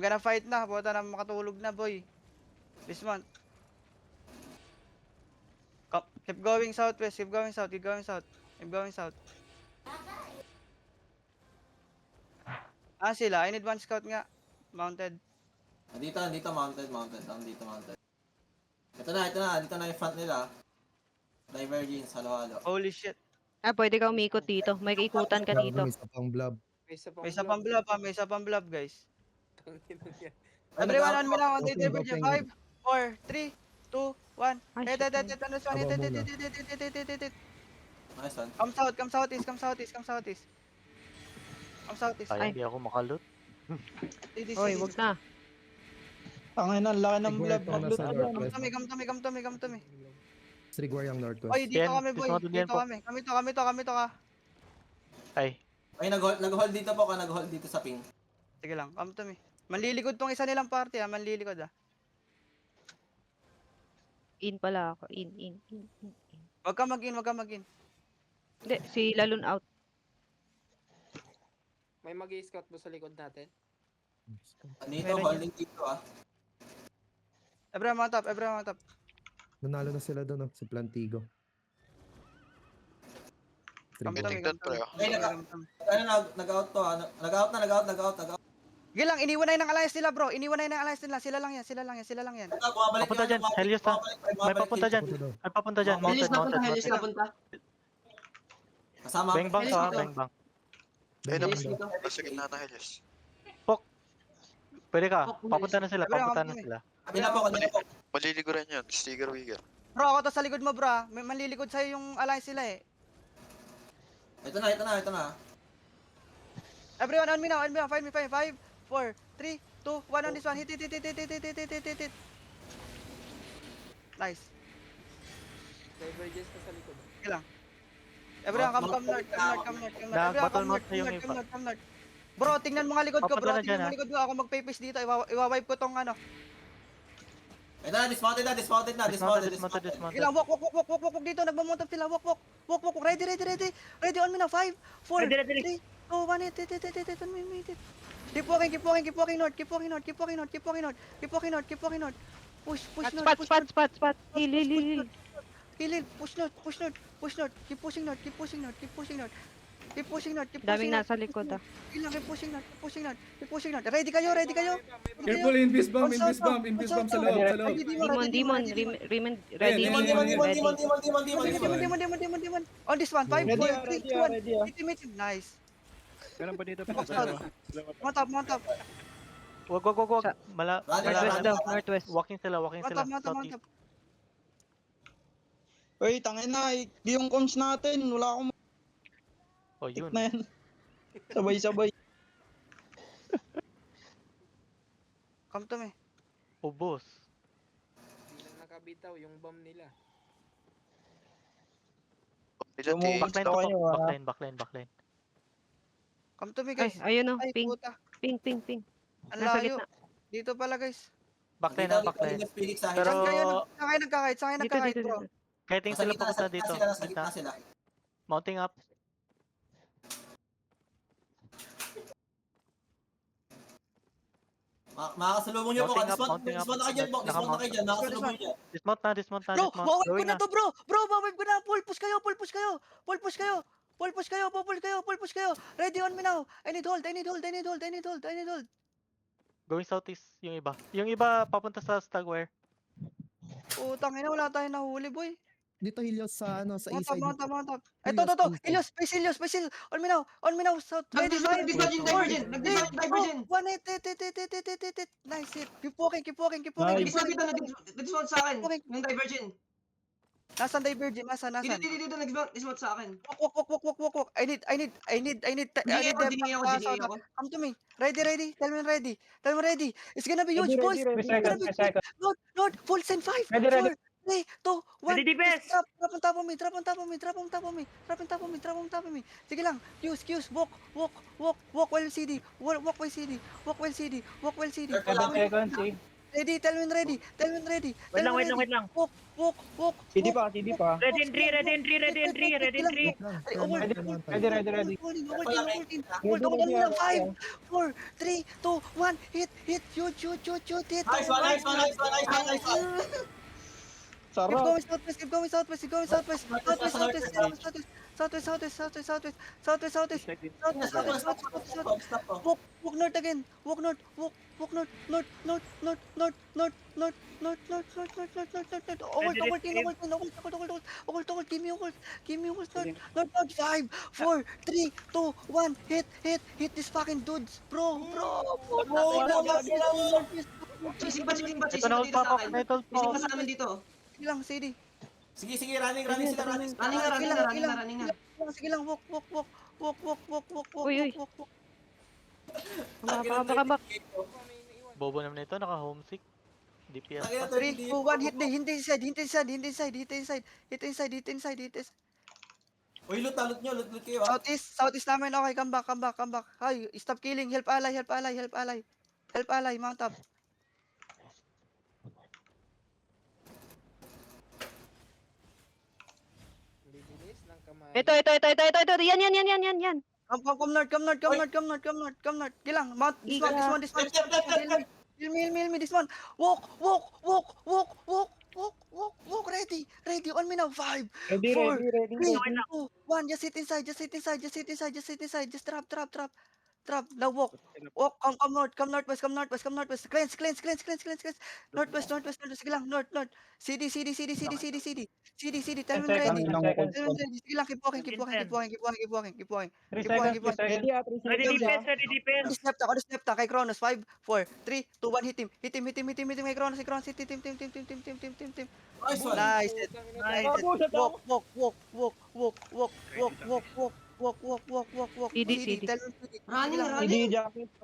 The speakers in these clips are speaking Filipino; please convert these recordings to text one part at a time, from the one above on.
gonna fight na. Puta na makatulog na, boy. This month. Keep going southwest, keep going south, keep going south. Keep going south. Ah, sila. I need one scout nga. Mounted. Nandito, mounted. Nandito. Ito na. Dito na yung front nila. Divergence, halo-halo. Holy shit. Pwede ka umikot dito. May ikutan ka dito. May isa pang blob. May isa pang blob, ha. May isa pang blob, guys. Ay, Everyone on me now. On the Open, divergence. open. 5, 4, 3, 2, 1. Ay, Hit. shit. On this one. Abang muna. Hit. Nice one. Come southeast. Come southeast. Ay. Hindi ako makalot. Oy, wag na. Tangin na, laki ng blood. Sigwar Mag-loot sa ka. northwest. Come to me. Sigwar yung northwest. Oy, dito Yan, kami, boy. dismounted yan Dito po. kami. Kami to ka. Ay, Ay, nag-hold dito po ka. Nag-hold dito sa ping. Sige lang, come to me. Manlilikod tong isa nilang party, ha. Manlilikod, ha. In pala ako. In. Wag ka mag-in. Hindi, si Lalun out. May mag-i-scout ba sa likod natin? Dito, Meron holding dito ah. Everyone on top. Nanalo na sila doon, si Plantigo. Come to me. Ay, nag-out to ah. Nag-out. Sige lang, iniwan na yun ng alliance nila, bro. Sila lang yan. Bumabalik papunta dyan. bumabalik, Helios na. bumabalik, May papunta dyan. Punta daw. May papunta dyan. Helios Mounted. Kasama. Bang bang Helios ka, dito. bang bang. Helios Daw. dito. Nasa gitna na Helios. Pwede ka. Fuck, Papunta na sila. Kanina po. Maliligo rin yun. Stiger Wigger. Bro, ako to sa likod mo, bro. Ha. May manlilikod sa'yo yung alliance nila, eh. Ito na. Everyone on me now. Find me. 5, 4, 3, 2, 1 on this one. Hit. Nice. Divergence na sa likod. Sige lang. Everyone, come north. Nag-battle mode na yung iba. Come north. Bro, tingnan mo nga likod ko, bro. Papunta na dyan, Tingnan mo likod ko. Ako mag-papace dito. Iwawipe ko tong ano. Ito na, dismounted na. Dismounted. Sige lang, walk dito. Nagmamountain sila. Walk. Ready. Ready on me now. 5, 4, 3, 2, 1, hit. Keep walking north. Push Spot. Heal. push north. Keep pushing north. Daming nasa likod ah. Keep pushing north. Ready kayo. Careful, invis bomb sa loob. Demon. Remain ready. Demon. On this one. 5, 4, 3, 2, 1. Nice. Ganun pa dito. Mount up. Wag. Northwest daw. Northwest. Walking sila. Mount Southeast. up. Uy, tangin na. Yung comms natin. Wala akong Oh, yun. na yan. Sabay-sabay. Come to me. Ubos. Hindi lang nakabitaw yung bomb nila. Nila Backline Gusto to kayo, po. ah. Backline. Come to me, Ay, guys. ayun oh. Ay, Ping. puta. Ping. Ang Nasa layo. gitna. Dito pala, guys. Backline. Saan Pero kayo nagkakait, Dito. bro? kahit yung sila papunta dito. Nasa gitna sila. Mounting up. Makakasalubong niyo po. Mounting up. Dismount na kayo dyan po. Makakasalubong niyo. Dismount na. Bro, bawal ko Going na to, bro. Bawal ko na. Pull push kayo. Ready on me now. I need hold. Going southeast yung iba. Yung iba papunta sa Stagware. Putang ina, wala tayong nahuli, boy. Dito Helios sa sa Mount east side. up. Ito. Helios. Space. On me now. South. Ready, Nag-divergent. Nag-divergent. 1, hit. Nice hit. Keep walking. Isa dito nag-dismount sa akin. Yung divergent. Nasaan divergent? Nasaan? Dito nag-dismount sa akin. Walk. I need Diningi ako. Come to me. Ready. Tell me ready. It's gonna be huge, boys. Lord, full send 5, 4, 3, 2, 1. Ready, defense. Drop on top of me. Sige lang. Q's. Walk while CD. Walk while CD. 7 seconds, eh. Ready, tell me when ready. Tell me when ready. Wait Tell lang, me wait lang, when wait lang. Walk, walk, walk. CD walk, pa, CD pa. Ready in 3, ready in 3, ready in 3, ready in 3. Wait lang. Turn on time. Ready. Hold in lang. 5, 4, 3, 2, 1. Hit, shoot, hit. Nice one, nice one, nice one, nice one, nice one. Keep Sarap. going southwest, keep going southwest, keep going southwest. Southwest. Stop ko. Walk north again. Walk north. Occult. Give me occult. North. 5, 4, 3, 2, 1. Hit these fucking dudes, bro. Chasing ba Ito na dito sa pa ako, akin? metal Chasing pa. ba sa amin dito? Sige lang, CD. Sige, running sila, running. Running na. Sige lang, walk. Uy. Kabak. Bobo naman ito, naka-homesick. DPS Tagay na pa. 3, 2, 1, hit inside. Uy, loot kayo ah. Southeast namin, okay, come back. Ay, stop killing, help ally, mount up. Bibilis ng kamay. Ito. Yan. Come north. Kilang, mount, this one. Heal me, this one. Walk, ready, on me now, 5, 4, 3, 2, 1, just hit inside, just drop, now walk, come northwest, cleanse, northwest, sige lang, north, CD, tell me when ready, sige lang, keep walking, keep walking. Ready ah, 3 Ready seconds. DPS. On the step ta, kay Kronos, 5, 4, 3, 2, 1, hit him, kay Kronos, hit team. Nice one. Nice. Walk. CD. Tell me, Running. CD, jacket, pa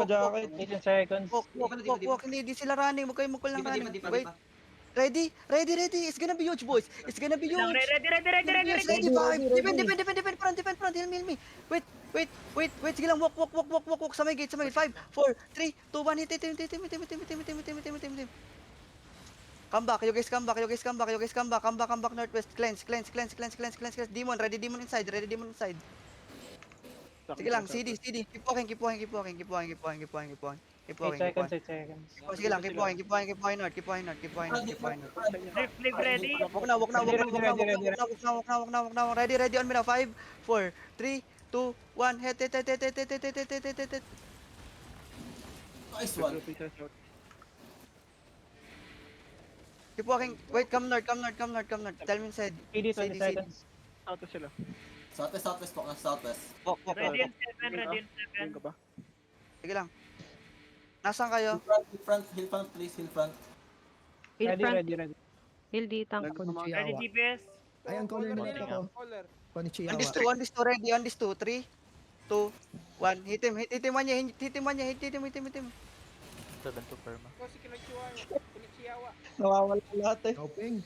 jacket. 18 seconds. walk. Hindi sila running. Huwag kayong lang running. Di pa. Wait. Ready. It's gonna be huge, boys. It's gonna be huge. Ready. Ready, 5. Defend front. Heal me. Wait. Sige lang. Walk. Sa may gate. 5, 4, 3, 2, 1. Hit him. Come back. You guys come back. Come back northwest. Cleanse. Demon. Ready demon inside. Sige lang. CD. Keep walking. Keep walking. 8 seconds. Sige lang. Keep walking north. Flip ready. Walk now. Ready on me now. 5, 4, 3, 2, 1. Hit. Nice one. Keep walking. Wait, come north. Tell me inside. CD, 20 CD. seconds. Southwest po, southwest. Walk. Ready in 7. Sige lang. Nasaan kayo? Hill front, please, hill front. Heal front. Heal ditang. Ready Konichiwa. DPS. Ayan, caller na ako. Caller. Konichiwa. On this two, ready. On this two. 3, 2, 1. Hit him one niya. Hit him. 7 to perma. Kasi kinichiwa. Nawawala lahat eh. Kauping.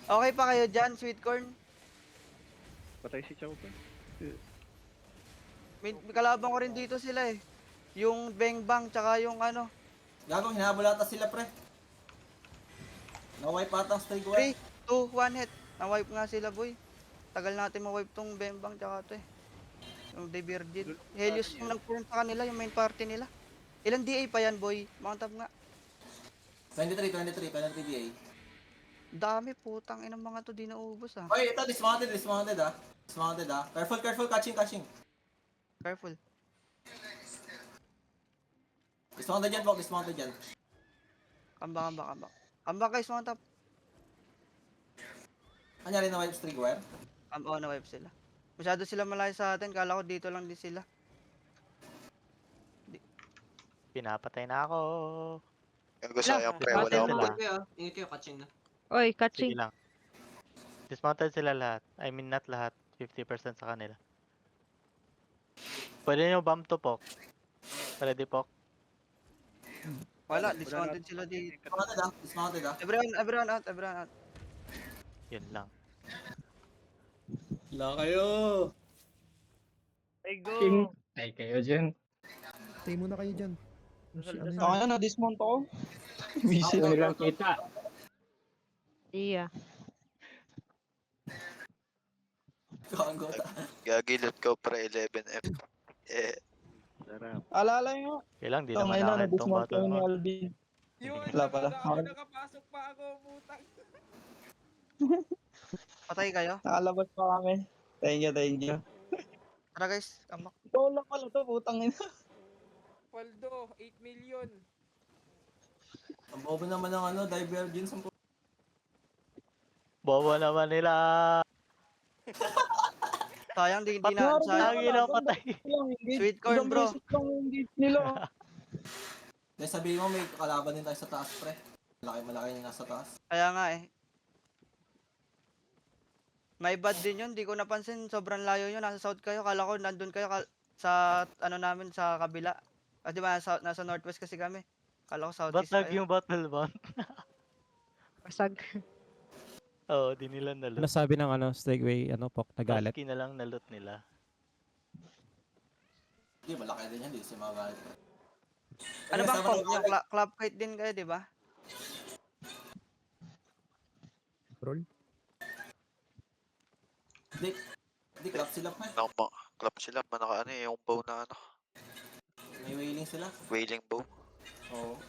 Okay pa kayo dyan, sweet corn? Patay si Chow pa. May kalabang ko rin dito sila eh. Yung Bang Bang, tsaka yung ano. Gagong, hinahabol ata sila, pre. Na-wipe ata ang stray 3, 2, 1 hit. Na-wipe nga sila, boy. Tagal natin ma-wipe tong Bang Bang, tsaka to eh. Yung De Virgin. Helios yung nagpunan sa kanila, yung main party nila. Ilan DA pa yan, boy? Mount up nga. 23 DA. Dami, putang inang mga to, di naubos ah. Oy, ito, dismounted ah. Careful, catching. Careful. Dismounted dyan. Come back guys, mount up. Anyari na wipe stray wire? Na-wipe sila. Masyado sila malayo sa atin, kala ko dito lang din sila. Pinapatay na ako. Gago sayang pre, wala Patay akong sila. Ingat kayo, catching na. Oy, Sige catching. lang. Dismounted sila lahat. I mean, not lahat. 50% sa kanila. Pwede nyo bomb to, Pok. Ready, Pok? Wala, dismounted sila dito. Dismounted ah. Everyone out. Yun lang. Wala kayo. Ay, go! Ay, kayo dyan. Stay muna kayo dyan. Ano Ako yan? na, na-dismount ako. Visit. Ako lang kita. Iya. Gago ta. Gagilot ko pre 11F. Eh, Sarap. Alala nyo. Kailang di Ito naman ngayon na, akin tong na-dismount battle ko ni mo. Alvin. Yun, wala pala. nakapasok pa ako, putang. Patay kayo. Nakalabas pa kami. Thank you, thank you. Tara guys, kamak. Ito lang pala to, putang ina. Paldo, 8 million. Ang bobo naman ng ano, Divergence. Bobo naman nila. Sayang, di na, sayang. Ang ina patay. Sweet corn, bro. Ilang beses lang yung engage nila. Dahil sabihin mo may kalaban din tayo sa taas pre. Malaki yung nasa taas. Kaya nga eh. May bad din yun, di ko napansin, sobrang layo yun, nasa south kayo, kala ko nandun kayo sa ano namin, sa kabila. Ah, di ba, nasa northwest kasi kami. Kala ko southeast Batag kayo. yung battle bond. Pasag. Oo, di nila naloot. Ano sabi ng Stegway, Pok, nagalit? Husky na lang naloot nila. Hindi, malaki din yan, di si magalit. Ano bang comp nyo? Club fight din kayo, di ba? Roll. Hindi, clap sila pre. clap sila, manaka ano yung bow na ano, May wailing sila. wailing bow. Oo.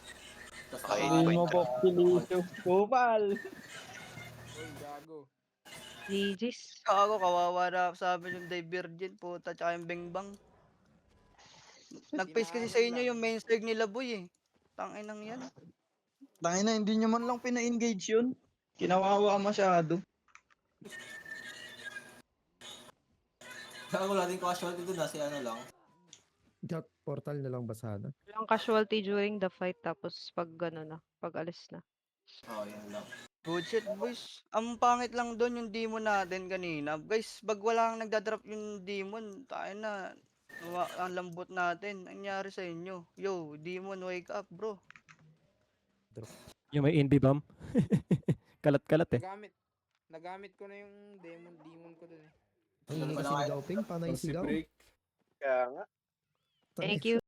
Tapos Ay, Hindi mo po, Pilito. Kupal. Uy, gago. GG's. Ako, kawawa na sa amin yung Divergent, puta, tsaka yung Bengbang. Nag-face kasi sa inyo yung main stage nila, boy eh. Tanginang yan. Tangin na, hindi nyo man lang pina-engage yun. Kinawawa masyado. Kaya wala din casualty dun na si ano lang. Jack, portal na lang ba sana? Walang casualty during the fight tapos pag pag alis na. Oo, yun lang. Good shit, boys. Ang pangit lang doon yung demon natin kanina. Guys, pag wala kang nagdadrop yung demon, tayo na. Ang lambot natin. Ang nangyari sa inyo? Yo, demon, wake up, bro. Yung may inbi bomb. Kalat-kalat eh. Nagamit ko na yung demon ko dun eh. Ang hindi kasi ni Gauping, panay sigaw. Kaya nga. Thank you.